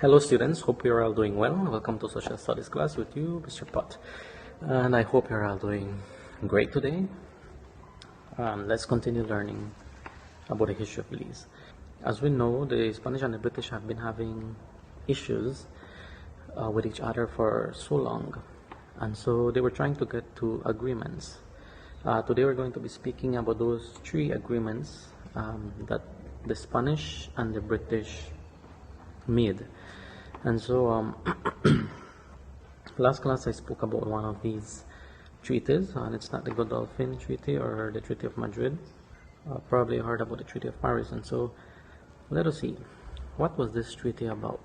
Hello students, hope you're all doing well. Welcome to Social Studies class with you, Mr. Pot. And I hope you're all doing great today. Let's continue learning about the history of Belize. As we know, the Spanish and the British have been having issues with each other for so long. And so they were trying to get to agreements. Today we're going to be speaking about those three agreements that the Spanish and the British made. And so last class I spoke about one of these treaties, and it's not the Godolphin Treaty or the Treaty of Madrid. Probably heard about the Treaty of Paris. And so let us see, what was this treaty about?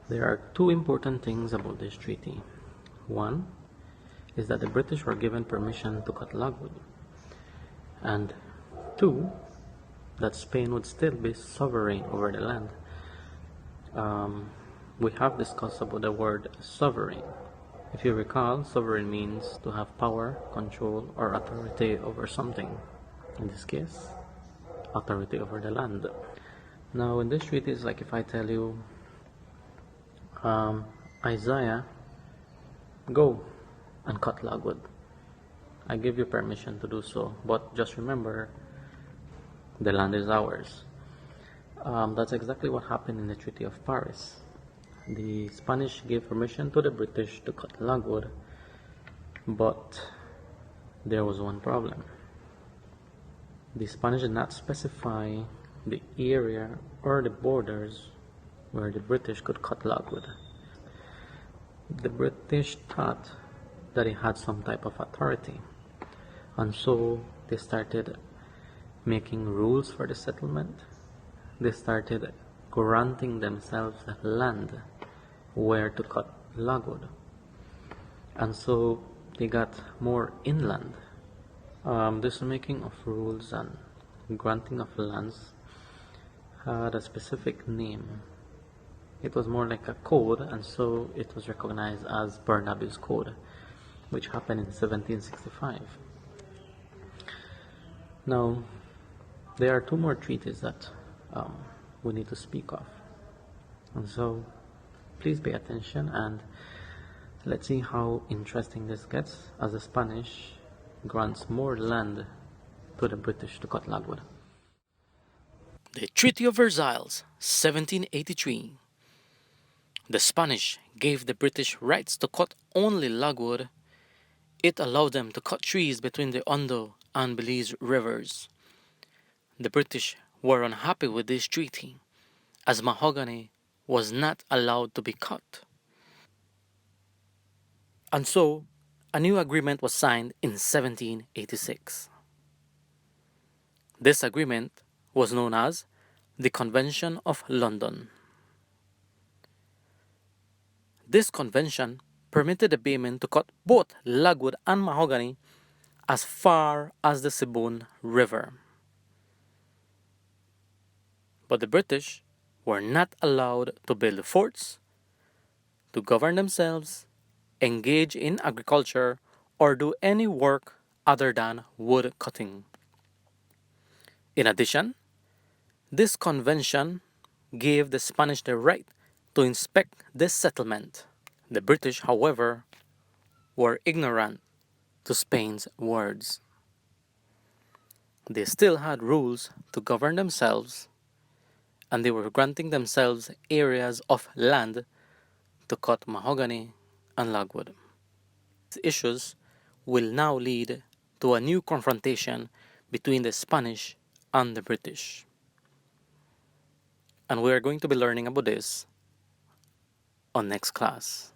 There are two important things about this treaty. One is that the British were given permission to cut logwood, and two, that Spain would still be sovereign over the land. We have discussed about the word sovereign. If you recall, sovereign means to have power, control, or authority over something. In this case, authority over the land. Now in this treaty, it's like if I tell you, Isaiah, go and cut logwood. I give you permission to do so, but just remember, the land is ours. That's exactly what happened in the Treaty of Paris. The Spanish gave permission to the British to cut logwood, but there was one problem. The Spanish did not specify the area or the borders where the British could cut logwood. The British thought that it had some type of authority, and so they started making rules for the settlement. They started granting themselves land where to cut logwood, and so they got more inland. This making of rules and granting of lands had a specific name. It was more like a code, and so it was recognized as Burnaby's Code, which happened in 1765. Now, there are two more treaties that we need to speak of, and so please pay attention and let's see how interesting this gets as the Spanish grants more land to the British to cut logwood. The Treaty of Versailles, 1783. The Spanish gave the British rights to cut only logwood. It allowed them to cut trees between the Ondo and Belize rivers. The British were unhappy with this treaty, as mahogany was not allowed to be cut. And so, a new agreement was signed in 1786. This agreement was known as the Convention of London. This convention permitted the baymen to cut both logwood and mahogany as far as the Siboney River. But the British were not allowed to build forts, to govern themselves, engage in agriculture, or do any work other than wood cutting. In addition, this convention gave the Spanish the right to inspect this settlement. The British, however, were ignorant to Spain's words. They still had rules to govern themselves, and they were granting themselves areas of land to cut mahogany and logwood. These issues will now lead to a new confrontation between the Spanish and the British. And we are going to be learning about this on next class.